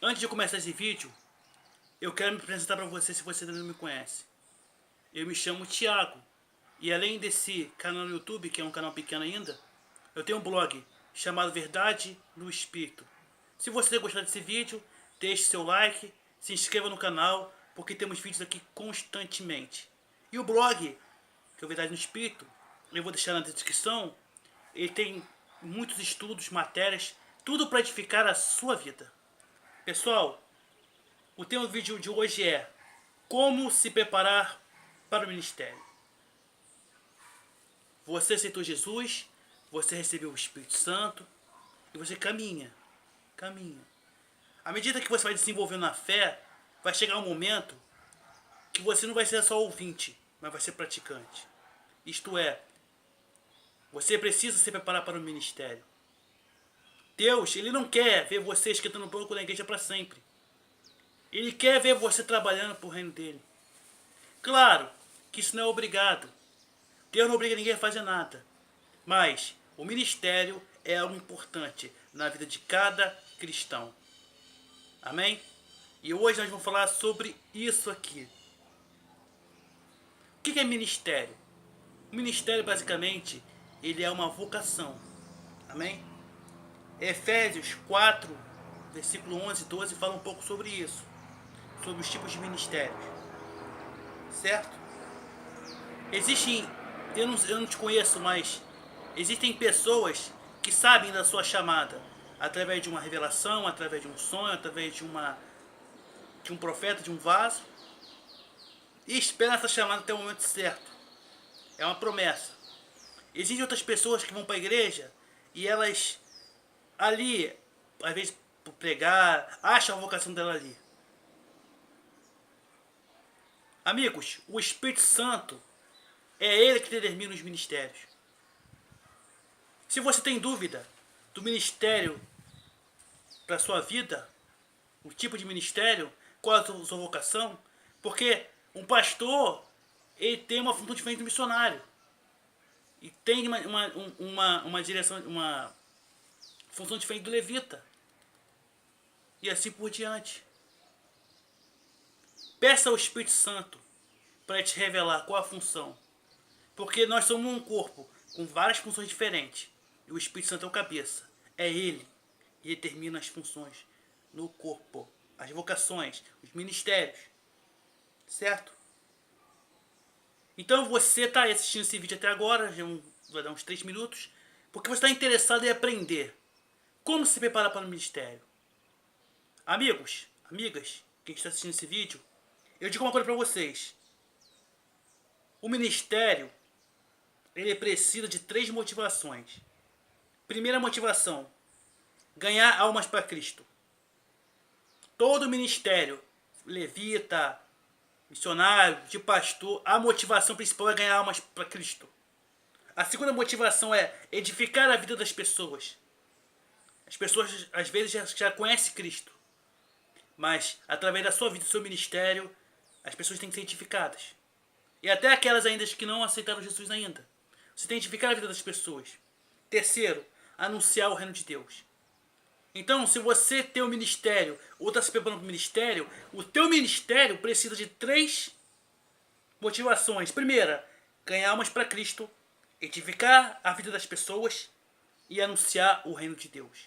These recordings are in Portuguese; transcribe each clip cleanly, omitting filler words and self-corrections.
Antes de começar esse vídeo, eu quero me apresentar para você se você ainda não me conhece. Eu me chamo Thiago e além desse canal no YouTube, que é um canal pequeno ainda, eu tenho um blog chamado Verdade no Espírito. Se você gostar desse vídeo, deixe seu like, se inscreva no canal, porque temos vídeos aqui constantemente. E o blog, que é o Verdade no Espírito, eu vou deixar na descrição, ele tem muitos estudos, matérias, tudo para edificar a sua vida. Pessoal, o tema do vídeo de hoje é como se preparar para o ministério. Você aceitou Jesus, você recebeu o Espírito Santo e você caminha. À medida que você vai desenvolvendo na fé, vai chegar um momento que você não vai ser só ouvinte, mas vai ser praticante. Isto é, você precisa se preparar para o ministério. Deus, Ele não quer ver você esquentando o banco na igreja para sempre. Ele quer ver você trabalhando para o reino dele. Claro que isso não é obrigado. Deus não obriga ninguém a fazer nada. Mas o ministério é algo importante na vida de cada cristão. Amém? E hoje nós vamos falar sobre isso aqui. O que é ministério? O ministério, basicamente, ele é uma vocação. Amém? Efésios 4, versículo 11 e 12 fala um pouco sobre isso. Sobre os tipos de ministérios. Certo? Existem, eu não te conheço, mas existem pessoas que sabem da sua chamada através de uma revelação, através de um sonho, através de um profeta, de um vaso, e esperam essa chamada até o momento certo. É uma promessa. Existem outras pessoas que vão para a igreja e elas ali, às vezes por pregar, acham a vocação dela ali. Amigos, o Espírito Santo é ele que determina os ministérios. Se você tem dúvida do ministério para sua vida, o tipo de ministério, qual é a sua vocação, porque um pastor ele tem uma função diferente do missionário e tem uma direção, uma função diferente do levita e assim por diante. Peça ao Espírito Santo para te revelar qual a função, porque nós somos um corpo com várias funções diferentes e o Espírito Santo é o cabeça, é ele que determina as funções no corpo, as vocações, os ministérios, certo? Então você está assistindo esse vídeo até agora, já vai dar uns 3 minutos, porque você está interessado em aprender como se preparar para o ministério. Amigos, amigas, quem está assistindo esse vídeo, eu digo uma coisa para vocês. O ministério, ele precisa de 3 motivações. Primeira motivação, ganhar almas para Cristo. Todo ministério, levita, missionário, de pastor, a motivação principal é ganhar almas para Cristo. A segunda motivação é edificar a vida das pessoas. As pessoas às vezes já conhecem Cristo, mas através da sua vida, do seu ministério, as pessoas têm que ser edificadas. E até aquelas ainda que não aceitaram Jesus ainda. Você tem que edificar a vida das pessoas. Terceiro, anunciar o reino de Deus. Então, se você tem um ministério ou está se preparando para o ministério, o teu ministério precisa de 3 motivações. Primeira, ganhar almas para Cristo, edificar a vida das pessoas e anunciar o reino de Deus.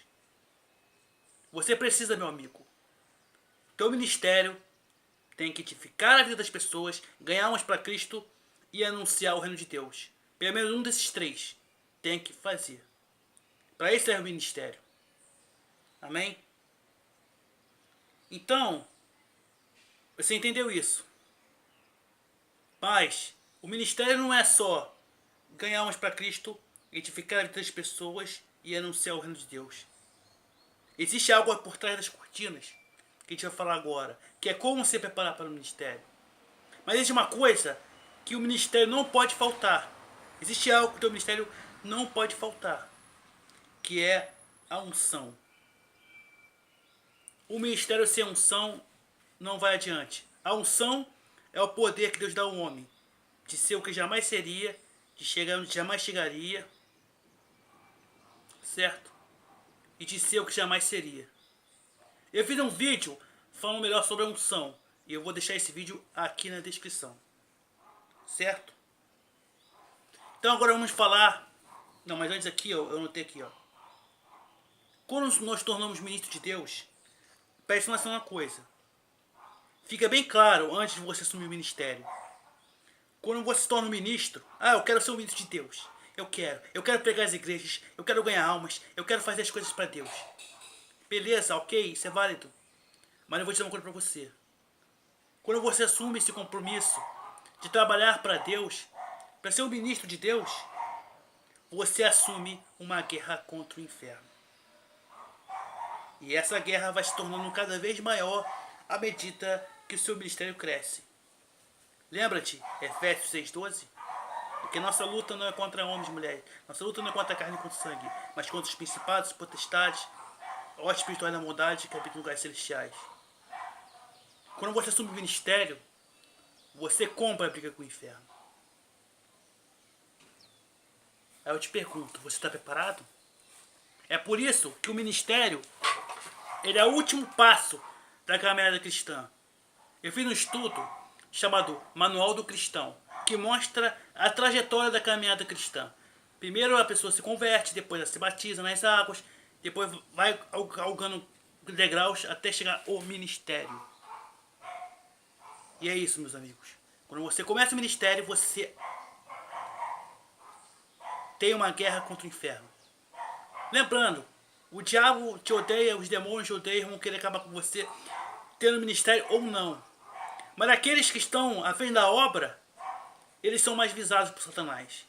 Você precisa, meu amigo. O teu ministério tem que edificar a vida das pessoas, ganhar almas para Cristo e anunciar o reino de Deus. Pelo menos um desses 3 tem que fazer. Para isso é o ministério. Amém? Então, você entendeu isso? Mas o ministério não é só ganhar almas para Cristo, edificar a vida das pessoas e anunciar o reino de Deus. Existe algo por trás das cortinas, que a gente vai falar agora, que é como se preparar para o ministério. Mas existe uma coisa que o ministério não pode faltar. Existe algo que o teu ministério não pode faltar, que é a unção. O ministério sem unção não vai adiante. A unção é o poder que Deus dá ao homem de ser o que jamais seria, de chegar onde jamais chegaria, certo? E de ser o que jamais seria. Eu fiz um vídeo falando melhor sobre a unção. E eu vou deixar esse vídeo aqui na descrição. Certo? Então agora vamos falar... Não, mas antes aqui, eu anotei aqui, ó. Quando nós tornamos ministro de Deus, preste atenção numa coisa. Fica bem claro antes de você assumir o ministério. Quando você se torna um ministro, eu quero ser um ministro de Deus. Eu quero pregar as igrejas, eu quero ganhar almas, eu quero fazer as coisas para Deus. Beleza, ok, isso é válido. Mas eu vou dizer uma coisa para você. Quando você assume esse compromisso de trabalhar para Deus, para ser um ministro de Deus, você assume uma guerra contra o inferno. E essa guerra vai se tornando cada vez maior à medida que o seu ministério cresce. Lembra-te, Efésios 6,12? Porque nossa luta não é contra homens e mulheres. Nossa luta não é contra a carne e contra o sangue, mas contra os principados, potestades, ó espirituais da maldade que habitam em lugares celestiais. Quando você assume o ministério, você compra a briga com o inferno. Aí eu te pergunto, você está preparado? É por isso que o ministério, ele é o último passo da caminhada cristã. Eu fiz um estudo chamado Manual do Cristão, que mostra a trajetória da caminhada cristã. Primeiro a pessoa se converte, depois ela se batiza nas águas, depois vai galgando degraus até chegar ao ministério. E é isso, meus amigos. Quando você começa o ministério, você tem uma guerra contra o inferno. Lembrando, o diabo te odeia, os demônios te odeiam, vão querer acabar com você, tendo ministério ou não. Mas aqueles que estão à frente da obra, eles são mais visados por Satanás.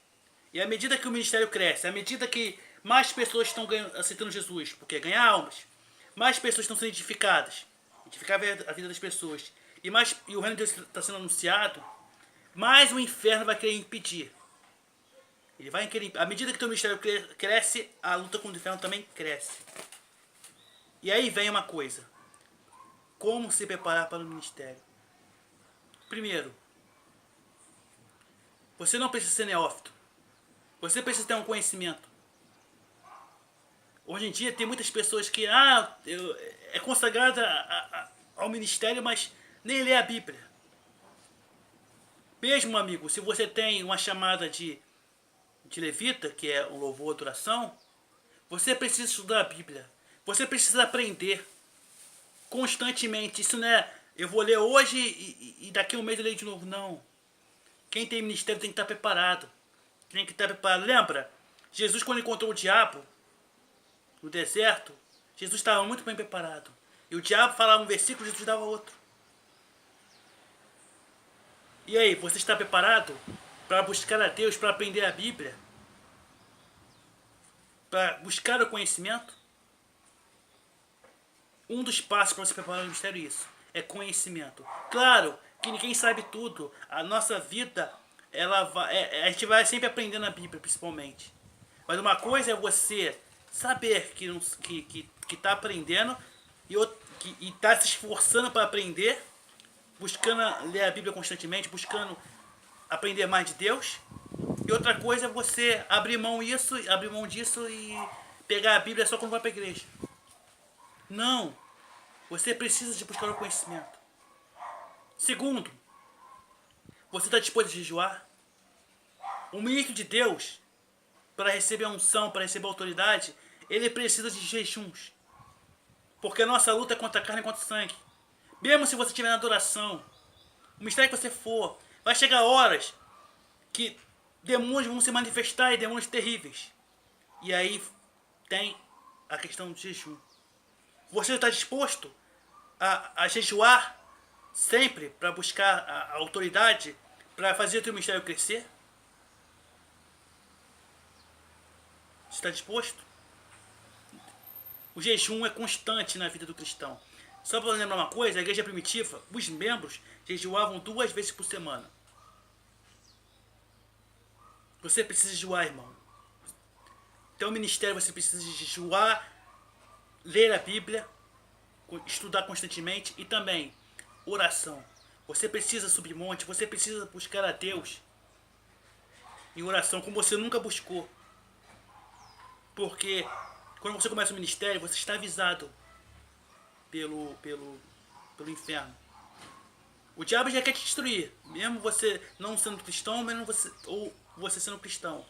E à medida que o ministério cresce, à medida que mais pessoas estão aceitando Jesus, porque ganhar almas, mais pessoas estão sendo edificadas, edificar a vida das pessoas, e o reino de Deus está sendo anunciado, mais o inferno vai querer impedir. Ele vai querer, à medida que o teu ministério cresce, a luta contra o inferno também cresce. E aí vem uma coisa. Como se preparar para o ministério? Primeiro, você não precisa ser neófito. Você precisa ter um conhecimento. Hoje em dia tem muitas pessoas que é consagrada ao ministério, mas nem lê a Bíblia. Mesmo, amigo, se você tem uma chamada de levita, que é o louvor e adoração, você precisa estudar a Bíblia. Você precisa aprender constantemente. Isso não é, eu vou ler hoje e daqui a um mês eu leio de novo. Não. Quem tem ministério tem que estar preparado. Tem que estar preparado. Lembra? Jesus, quando encontrou o diabo no deserto, Jesus estava muito bem preparado. E o diabo falava um versículo, Jesus dava outro. E aí, você está preparado para buscar a Deus, para aprender a Bíblia? Para buscar o conhecimento? Um dos passos para você preparar o ministério é isso. É conhecimento. Claro que ninguém sabe tudo. A nossa vida, a gente vai sempre aprendendo a Bíblia, principalmente. Mas uma coisa é você saber que está aprendendo e está se esforçando para aprender, buscando ler a Bíblia constantemente, buscando aprender mais de Deus. E outra coisa é você abrir mão disso e pegar a Bíblia só quando vai para a igreja. Não. Você precisa de buscar o conhecimento. Segundo, você está disposto a jejuar? O ministro de Deus, para receber a unção, para receber a autoridade, ele precisa de jejuns. Porque a nossa luta é contra a carne e contra o sangue. Mesmo se você estiver na adoração, o ministério que você for, vai chegar horas que demônios vão se manifestar e demônios terríveis. E aí tem a questão do jejum. Você está disposto a jejuar sempre para buscar a autoridade, para fazer o teu ministério crescer? Você está disposto? O jejum é constante na vida do cristão. Só para lembrar uma coisa, a igreja primitiva, os membros jejuavam 2 vezes por semana. Você precisa jejuar, irmão. Então, o ministério você precisa jejuar, ler a Bíblia, estudar constantemente e também oração. Você precisa subir monte, você precisa buscar a Deus em oração como você nunca buscou. Porque quando você começa o ministério, você está avisado pelo inferno. O diabo já quer te destruir, mesmo você não sendo cristão, ou você sendo cristão.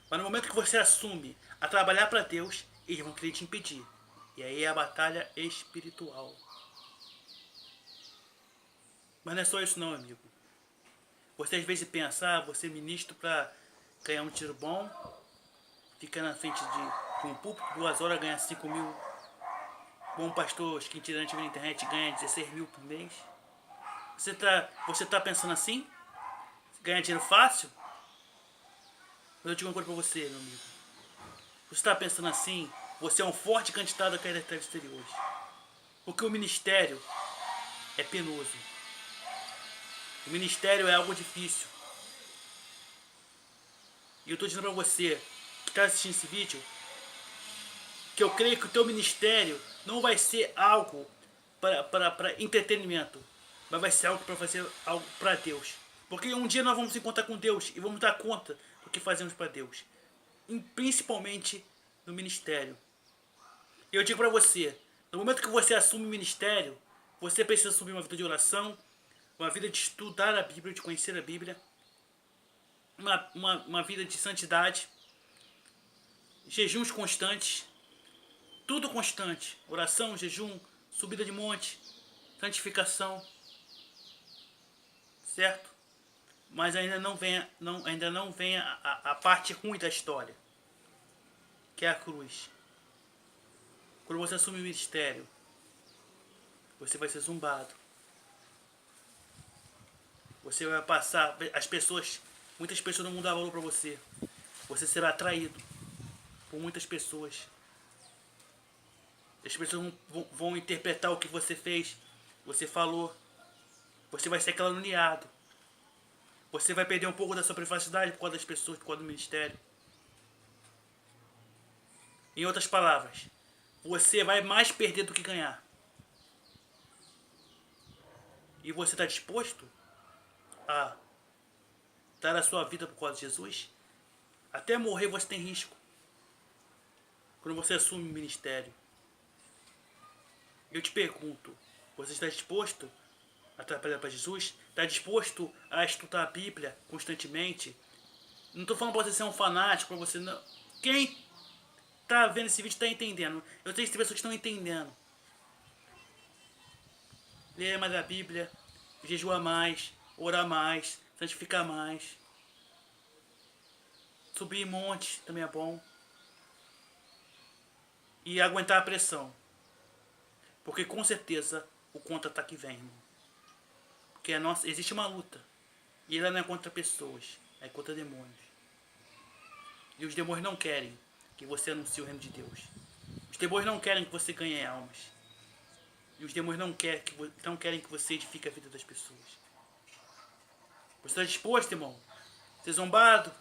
Mas no momento que você assume a trabalhar para Deus, eles vão querer te impedir. E aí é a batalha espiritual. Mas não é só isso não, amigo. Você às vezes pensa, você é ministro para ganhar um tiro bom, fica na frente de um púlpito, 2 horas, ganha 5 mil. Bom pastor esquintirante na internet ganha 16 mil por mês. Você tá pensando assim? Ganhar dinheiro fácil? Mas eu digo uma coisa pra você, meu amigo. Você está pensando assim, você é um forte candidato a cair das trevas exteriores. Porque o ministério é penoso. O ministério é algo difícil. E eu estou dizendo para você que está assistindo esse vídeo que eu creio que o teu ministério não vai ser algo para entretenimento, mas vai ser algo para fazer algo para Deus. Porque um dia nós vamos encontrar com Deus e vamos dar conta do que fazemos para Deus. E principalmente no ministério. E eu digo para você, no momento que você assume o ministério, você precisa assumir uma vida de oração, uma vida de estudar a Bíblia, de conhecer a Bíblia, uma vida de santidade, jejuns constantes, tudo constante, oração, jejum, subida de monte, santificação, certo? Mas ainda não vem a parte ruim da história, que é a cruz. Quando você assume o ministério, você vai ser zumbado. Você vai passar, muitas pessoas não vão dar valor para você. Você será atraído por muitas pessoas. As pessoas vão interpretar o que você fez, você falou. Você vai ser caluniado. Você vai perder um pouco da sua privacidade por causa das pessoas, por causa do ministério. Em outras palavras, você vai mais perder do que ganhar. E você está disposto a dar a sua vida por causa de Jesus? Até morrer você tem risco. Quando você assume o ministério. Eu te pergunto, você está disposto a trabalhar para Jesus? Está disposto a estudar a Bíblia constantemente? Não estou falando para você ser um fanático, para você não. Quem está vendo esse vídeo está entendendo. Eu tenho pessoas que estão entendendo. Ler mais a Bíblia, jejuar mais, orar mais, santificar mais. Subir em monte também é bom. E aguentar a pressão. Porque com certeza o contra-ataque vem, irmão. Porque existe uma luta. E ela não é contra pessoas, é contra demônios. E os demônios não querem que você anuncie o reino de Deus. Os demônios não querem que você ganhe almas. E os demônios não querem que você edifique a vida das pessoas. Você está disposto, irmão? Ser zombado?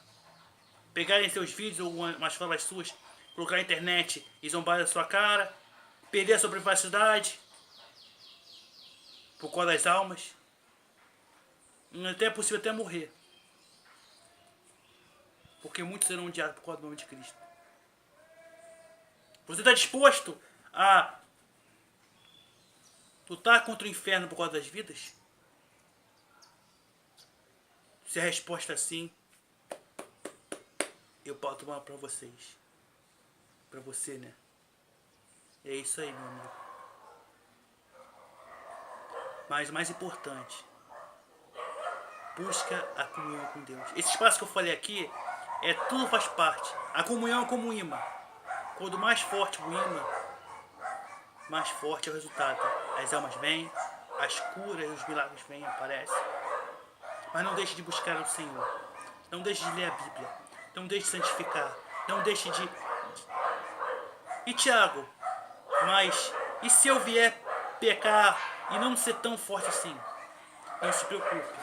Pegarem seus vídeos ou umas falas suas, colocar na internet e zombar da sua cara? Perder a sua privacidade? Por causa das almas? Até é possível até morrer. Porque muitos serão odiados por causa do nome de Cristo. Você está disposto a lutar contra o inferno por causa das vidas? Se a resposta é sim, eu posso tomar para vocês. Para você, né? É isso aí, meu amigo. Mas o mais importante, busca a comunhão com Deus. Esse espaço que eu falei aqui, tudo faz parte. A comunhão é como um imã. Quanto mais forte o imã, mais forte é o resultado. As almas vêm, as curas, os milagres vêm, aparecem. Mas não deixe de buscar o Senhor. Não deixe de ler a Bíblia. Não deixe de santificar. Não deixe de... E Tiago, mas e se eu vier pecar e não ser tão forte assim? Não se preocupe.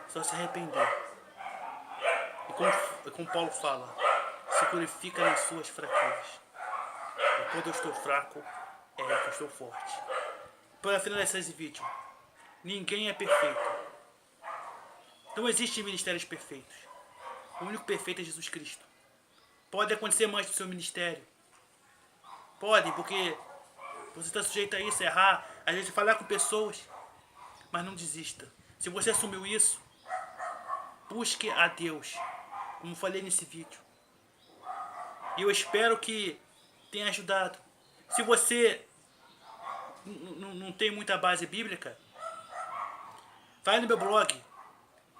Só se arrepender. E como Paulo fala, se glorifica nas suas fraquezas. E quando eu estou fraco, é que eu estou forte. Para finalizar esse vídeo, ninguém é perfeito. Não existem ministérios perfeitos. O único perfeito é Jesus Cristo. Pode acontecer mais do seu ministério. Podem, porque Você está sujeito a isso, errar, às vezes falar com pessoas. Mas não desista. Se você assumiu isso, busque a Deus, como falei nesse vídeo. E eu espero que tenha ajudado. Se você não tem muita base bíblica, vai no meu blog.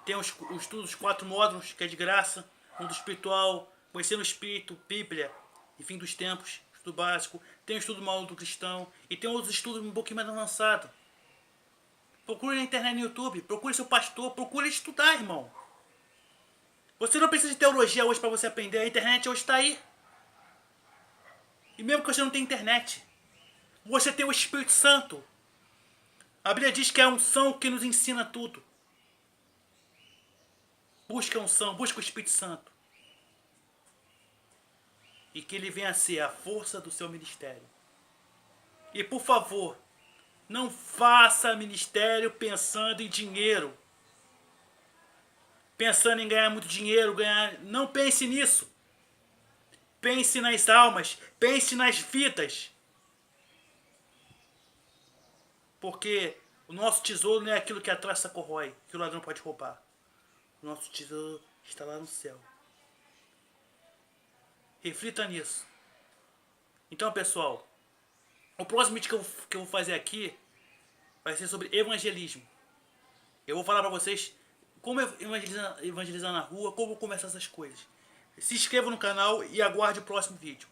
Tem os estudos dos 4 módulos, que é de graça. Mundo espiritual, conhecendo o espírito, Bíblia e fim dos tempos, estudo básico. Tem o estudo manual do cristão. E tem outros estudos um pouquinho mais avançados. Procure na internet, no YouTube. Procure seu pastor. Procure estudar, irmão. Você não precisa de teologia hoje para você aprender. A internet hoje está aí. E mesmo que você não tenha internet, você tem o Espírito Santo. A Bíblia diz que é a unção que nos ensina tudo. Busque a unção, busque o Espírito Santo. E que ele venha a ser a força do seu ministério. E por favor, não faça ministério pensando em dinheiro. Pensando em ganhar muito dinheiro, não pense nisso. Pense nas almas, pense nas vidas. Porque o nosso tesouro não é aquilo que a traça corrói, que o ladrão pode roubar. O nosso tesouro está lá no céu. Reflita nisso. Então, pessoal, o próximo vídeo que eu vou fazer aqui vai ser sobre evangelismo. Eu vou falar para vocês como evangelizar na rua, como começar essas coisas. Se inscreva no canal e aguarde o próximo vídeo.